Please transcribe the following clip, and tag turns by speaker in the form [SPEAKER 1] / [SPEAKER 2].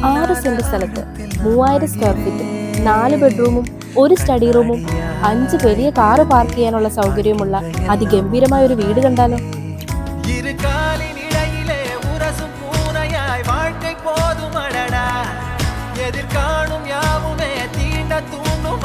[SPEAKER 1] 6 saint സ്ഥലത്ത് 3000 square feet, 4 ബെഡ്റൂമും 1 study റൂമും 5 വലിയ കാറ് പാർക്ക് ചെയ്യാനുള്ള സൗകര്യമുള്ള അതിഗംഭീരമായ ഒരു വീട് കണ്ടാലോ?
[SPEAKER 2] எதிர்காணும் யாவுமே தீண்ட தூண்டும்